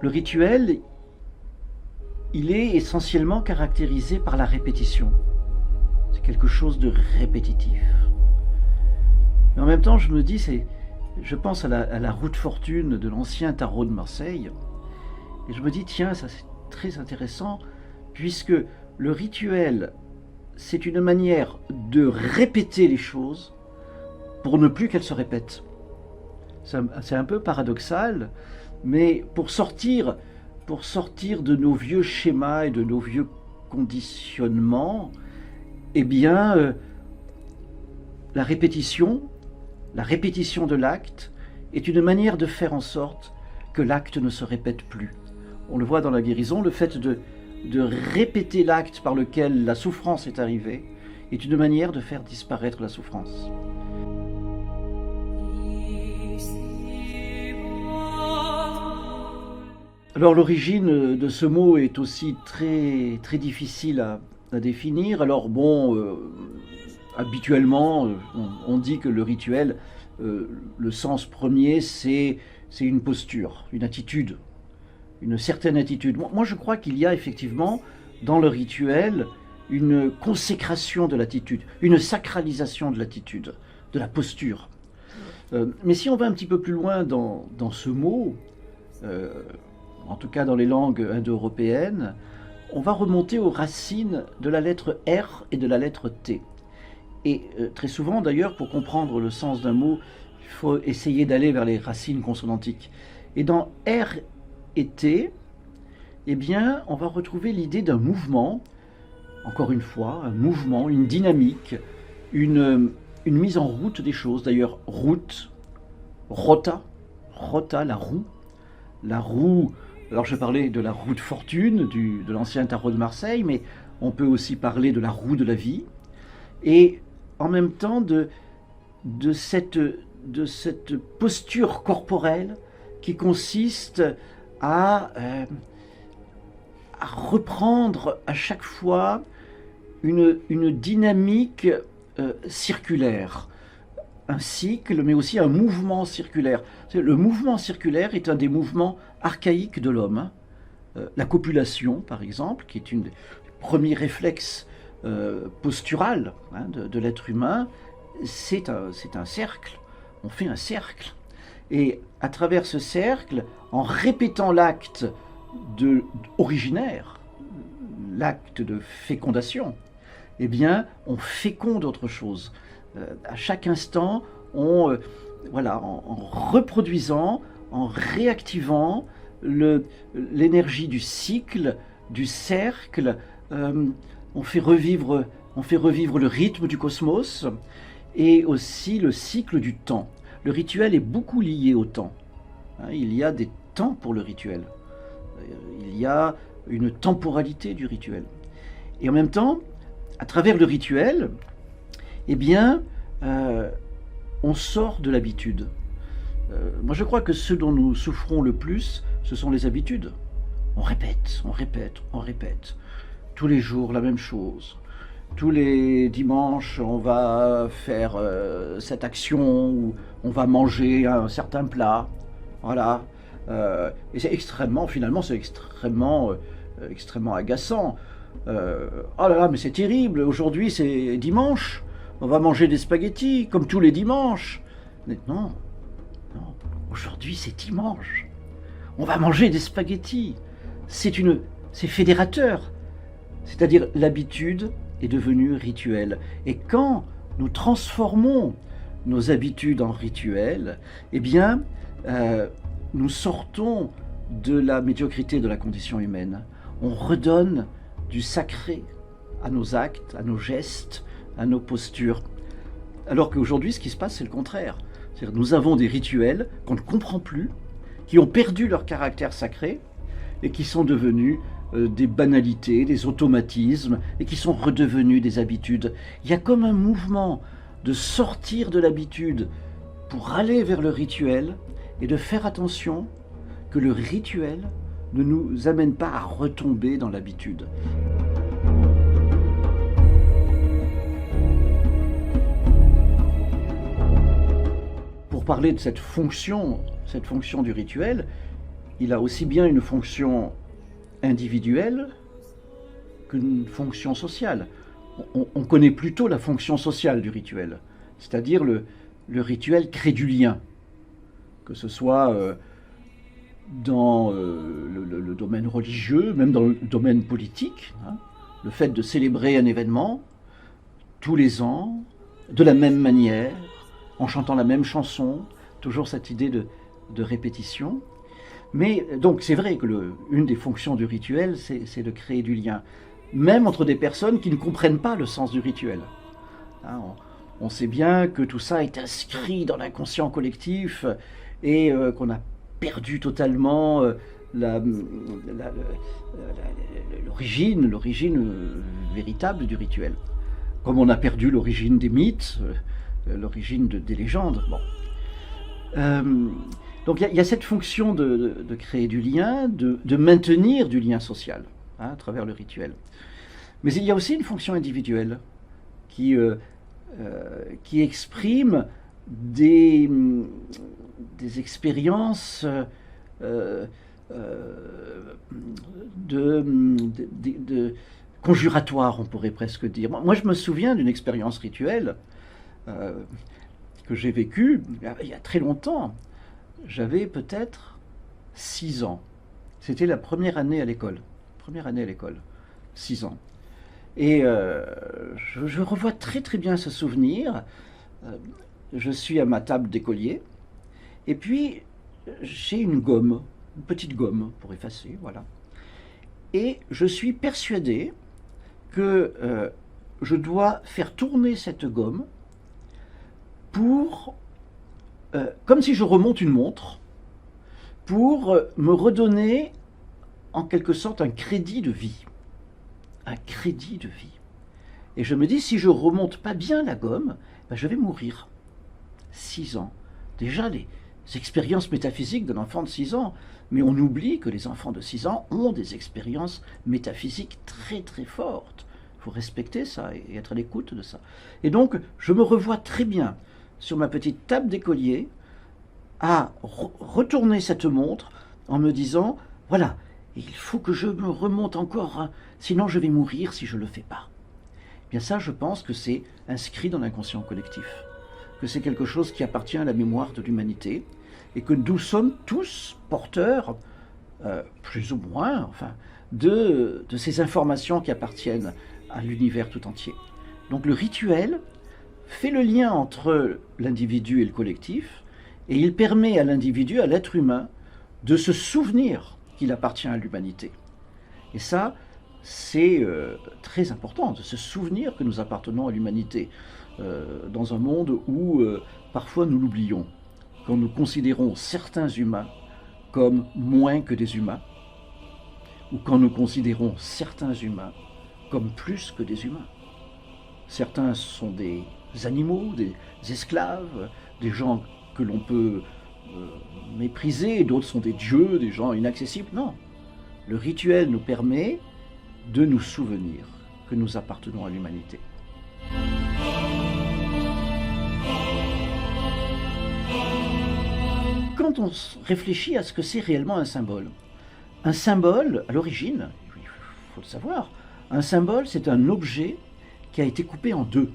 Le rituel, il est essentiellement caractérisé par la répétition. C'est quelque chose de répétitif. Mais en même temps, je me dis, je pense à la roue de fortune de l'ancien tarot de Marseille, et je me dis, tiens, ça c'est très intéressant, puisque le rituel, c'est une manière de répéter les choses pour ne plus qu'elles se répètent. C'est un peu paradoxal, mais pour sortir de nos vieux schémas et de nos vieux conditionnements, eh bien, la répétition de l'acte est une manière de faire en sorte que l'acte ne se répète plus. On le voit dans la guérison, le fait de répéter l'acte par lequel la souffrance est arrivée est une manière de faire disparaître la souffrance. Alors l'origine de ce mot est aussi très, très difficile à définir. Alors bon, habituellement, on dit que le rituel, le sens premier, c'est une posture, une attitude, une certaine attitude. Moi, je crois qu'il y a effectivement dans le rituel une consécration de l'attitude, une sacralisation de l'attitude, de la posture. Mais si on va un petit peu plus loin dans ce mot, en tout cas dans les langues indo-européennes, on va remonter aux racines de la lettre R et de la lettre T. Et très souvent d'ailleurs, pour comprendre le sens d'un mot, il faut essayer d'aller vers les racines consonantiques. Et dans R et T, eh bien, on va retrouver l'idée d'un mouvement, encore une fois, un mouvement, une dynamique, une mise en route des choses. D'ailleurs, route, rota, la roue. Alors je parlais de la roue de fortune de l'ancien tarot de Marseille, mais on peut aussi parler de la roue de la vie, et en même temps de cette posture corporelle qui consiste à reprendre à chaque fois une dynamique circulaire, un cycle, mais aussi un mouvement circulaire. Le mouvement circulaire est un des mouvements archaïques de l'homme. La copulation, par exemple, qui est une des premiers réflexes posturales de l'être humain, c'est un cercle. On fait un cercle. Et à travers ce cercle, en répétant l'acte originaire, l'acte de fécondation, eh bien, on féconde autre chose. À chaque instant, en reproduisant, en réactivant l'énergie du cycle, du cercle, on fait revivre le rythme du cosmos et aussi le cycle du temps. Le rituel est beaucoup lié au temps. Il y a des temps pour le rituel. Il y a une temporalité du rituel. Et en même temps, à travers le rituel, eh bien, on sort de l'habitude. Moi, je crois que ce dont nous souffrons le plus, ce sont les habitudes. On répète. Tous les jours, la même chose. Tous les dimanches, on va faire cette action où on va manger un certain plat. Voilà. Et c'est extrêmement agaçant. Oh là là, mais c'est terrible. Aujourd'hui, c'est dimanche. On va manger des spaghettis, comme tous les dimanches. Mais non. Aujourd'hui, c'est dimanche. On va manger des spaghettis. C'est fédérateur. C'est-à-dire, l'habitude est devenue rituel. Et quand nous transformons nos habitudes en rituels, eh bien, nous sortons de la médiocrité de la condition humaine. On redonne du sacré à nos actes, à nos gestes, à nos postures. Alors qu'aujourd'hui, ce qui se passe, c'est le contraire. C'est-à-dire, nous avons des rituels qu'on ne comprend plus, qui ont perdu leur caractère sacré et qui sont devenus des banalités, des automatismes, et qui sont redevenus des habitudes. Il y a comme un mouvement de sortir de l'habitude pour aller vers le rituel et de faire attention que le rituel ne nous amène pas à retomber dans l'habitude. Pour parler de cette fonction du rituel, il a aussi bien une fonction individuelle qu'une fonction sociale. On connaît plutôt la fonction sociale du rituel, c'est-à-dire le rituel crée du lien, que ce soit dans le domaine religieux, même dans le domaine politique, hein. Le fait de célébrer un événement tous les ans, de la même manière, en chantant la même chanson, toujours cette idée de répétition. Mais donc c'est vrai que une des fonctions du rituel, c'est de créer du lien, même entre des personnes qui ne comprennent pas le sens du rituel. Hein, on sait bien que tout ça est inscrit dans l'inconscient collectif et qu'on a perdu totalement l'origine véritable du rituel. Comme on a perdu l'origine des mythes, l'origine des légendes. Bon. Donc il y a cette fonction de créer du lien, de maintenir du lien social, hein, à travers le rituel. Mais il y a aussi une fonction individuelle qui exprime des expériences conjuratoires, on pourrait presque dire. Moi, je me souviens d'une expérience rituelle que j'ai vécue il y a très longtemps. J'avais peut-être 6 ans. C'était la première année à l'école. 6 ans. Et je revois très très bien ce souvenir. Je suis à ma table d'écolier. Et puis, j'ai une gomme, une petite gomme pour effacer, voilà. Et je suis persuadé que je dois faire tourner cette gomme pour, comme si je remonte une montre, pour me redonner en quelque sorte un crédit de vie. Un crédit de vie. Et je me dis, si je remonte pas bien la gomme, ben je vais mourir. 6 ans. Déjà, les expériences métaphysiques d'un enfant de 6 ans. Mais on oublie que les enfants de 6 ans ont des expériences métaphysiques très très fortes. Il faut respecter ça et être à l'écoute de ça. Et donc, je me revois très bien sur ma petite table d'écolier à retourner cette montre en me disant, voilà, il faut que je me remonte encore, hein, sinon je vais mourir si je ne le fais pas. Eh bien ça, je pense que c'est inscrit dans l'inconscient collectif, que c'est quelque chose qui appartient à la mémoire de l'humanité, et que nous sommes tous porteurs, plus ou moins, enfin, de ces informations qui appartiennent à l'univers tout entier. Donc le rituel fait le lien entre l'individu et le collectif, et il permet à l'individu, à l'être humain, de se souvenir qu'il appartient à l'humanité. Et ça, c'est très important, de se souvenir que nous appartenons à l'humanité, dans un monde où parfois nous l'oublions, quand nous considérons certains humains comme moins que des humains, ou quand nous considérons certains humains comme plus que des humains. Certains sont des animaux, des esclaves, des gens que l'on peut mépriser, d'autres sont des dieux, des gens inaccessibles. Non, le rituel nous permet de nous souvenir que nous appartenons à l'humanité. Quand on réfléchit à ce que c'est réellement un symbole, à l'origine, il faut le savoir, un symbole, c'est un objet qui a été coupé en deux.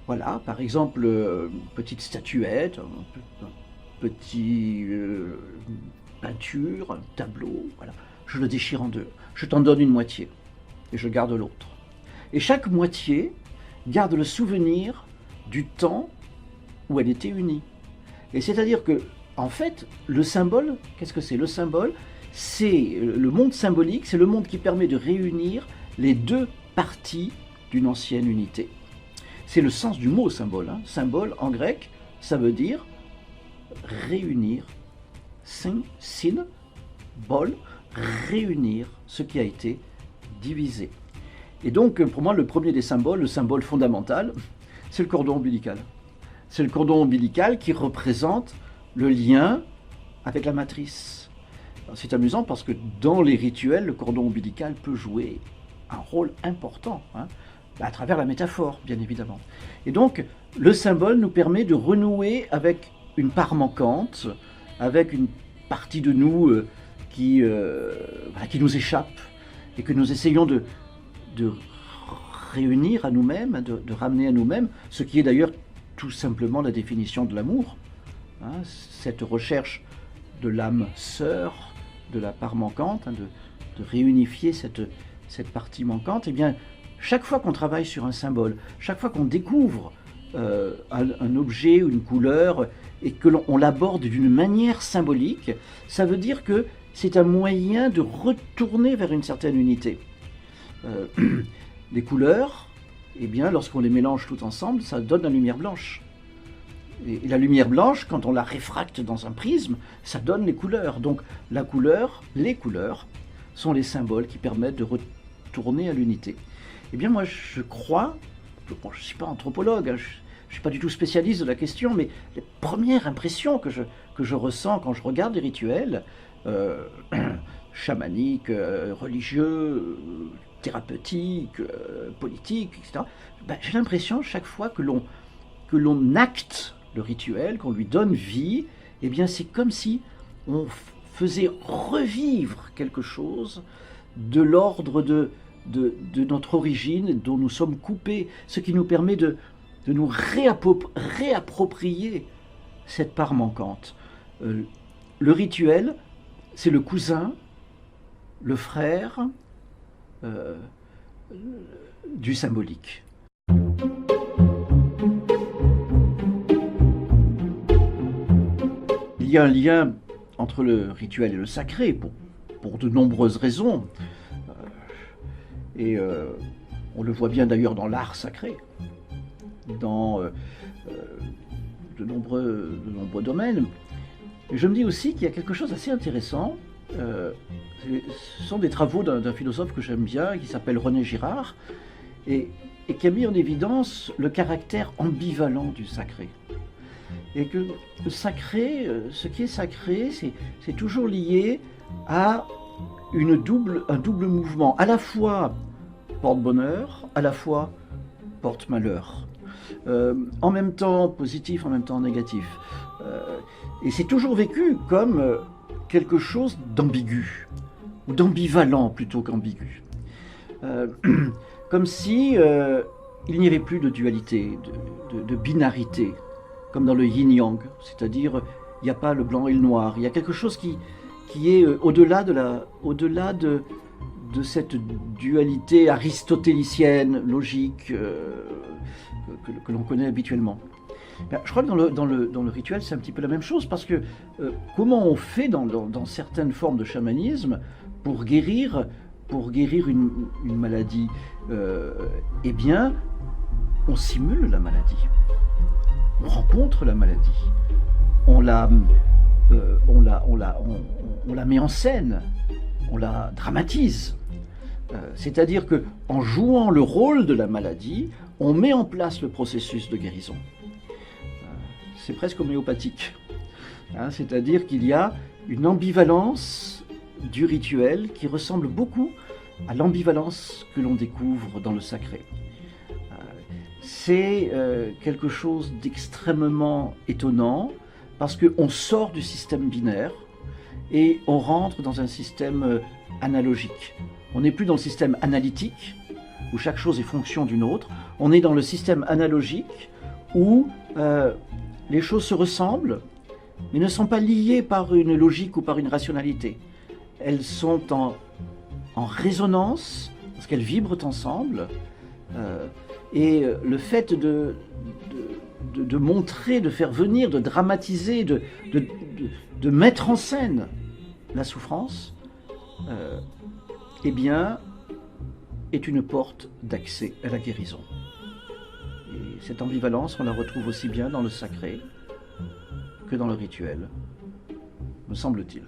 Voilà, par exemple, une petite statuette, une petite peinture, un tableau, voilà. Je le déchire en deux. Je t'en donne une moitié et je garde l'autre. Et chaque moitié garde le souvenir du temps où elle était unie. Et c'est-à-dire que, en fait, le symbole, qu'est-ce que c'est? Le symbole, c'est le monde symbolique, c'est le monde qui permet de réunir les deux parties d'une ancienne unité. C'est le sens du mot symbole. Hein. Symbole, en grec, ça veut dire réunir. Sin, bol, réunir ce qui a été divisé. Et donc, pour moi, le premier des symboles, le symbole fondamental, c'est le cordon ombilical. C'est le cordon ombilical qui représente le lien avec la matrice. C'est amusant parce que dans les rituels, le cordon ombilical peut jouer un rôle important, hein, à travers la métaphore, bien évidemment. Et donc, le symbole nous permet de renouer avec une part manquante, avec une partie de nous voilà, qui nous échappe et que nous essayons de réunir à nous-mêmes, de ramener à nous-mêmes, ce qui est d'ailleurs tout simplement la définition de l'amour, hein, cette recherche de l'âme sœur, de la part manquante, hein, de réunifier cette partie manquante. Eh bien, chaque fois qu'on travaille sur un symbole, chaque fois qu'on découvre un objet ou une couleur et que l'on l'aborde d'une manière symbolique, ça veut dire que c'est un moyen de retourner vers une certaine unité. Les couleurs, eh bien, lorsqu'on les mélange tout ensemble, ça donne la lumière blanche. Et la lumière blanche, quand on la réfracte dans un prisme, ça donne les couleurs. Donc la couleur, les couleurs, sont les symboles qui permettent de retourner à l'unité. Eh bien, moi, je crois, bon, je ne suis pas anthropologue, hein, je ne suis pas du tout spécialiste de la question, mais les premières impressions que je ressens quand je regarde les rituels chamaniques, religieux, thérapeutiques, politiques, etc., ben, j'ai l'impression, chaque fois que l'on acte le rituel, qu'on lui donne vie, eh bien, c'est comme si on faisait revivre quelque chose de l'ordre de notre origine, dont nous sommes coupés, ce qui nous permet de nous réapproprier cette part manquante. Le rituel, c'est le cousin, le frère du symbolique. Il y a un lien entre le rituel et le sacré, pour de nombreuses raisons. Et on le voit bien d'ailleurs dans l'art sacré, dans de nombreux domaines. Et je me dis aussi qu'il y a quelque chose d'assez intéressant. Ce sont des travaux d'un philosophe que j'aime bien, qui s'appelle René Girard, et qui a mis en évidence le caractère ambivalent du sacré. Et que le sacré, ce qui est sacré, c'est toujours lié à un double mouvement, à la fois porte-bonheur, à la fois porte-malheur. En même temps positif, en même temps négatif. Et c'est toujours vécu comme quelque chose d'ambigu, ou d'ambivalent plutôt qu'ambigu. Comme si il n'y avait plus de dualité, de binarité, comme dans le yin-yang, c'est-à-dire il n'y a pas le blanc et le noir, il y a quelque chose qui est au-delà de cette dualité aristotélicienne, logique, que l'on connaît habituellement. Ben, je crois que dans le rituel, c'est un petit peu la même chose, parce que comment on fait dans certaines formes de chamanisme pour guérir une maladie, eh bien, on simule la maladie, on rencontre la maladie, on la met en scène, on la dramatise. C'est-à-dire qu'en jouant le rôle de la maladie, on met en place le processus de guérison. C'est presque homéopathique. Hein, c'est-à-dire qu'il y a une ambivalence du rituel qui ressemble beaucoup à l'ambivalence que l'on découvre dans le sacré. C'est quelque chose d'extrêmement étonnant, parce qu'on sort du système binaire et on rentre dans un système analogique. On n'est plus dans le système analytique, où chaque chose est fonction d'une autre. On est dans le système analogique, où les choses se ressemblent, mais ne sont pas liées par une logique ou par une rationalité. Elles sont en résonance, parce qu'elles vibrent ensemble, et le fait de montrer, de faire venir, de dramatiser, de mettre en scène la souffrance, eh bien, est une porte d'accès à la guérison. Et cette ambivalence, on la retrouve aussi bien dans le sacré que dans le rituel, me semble-t-il.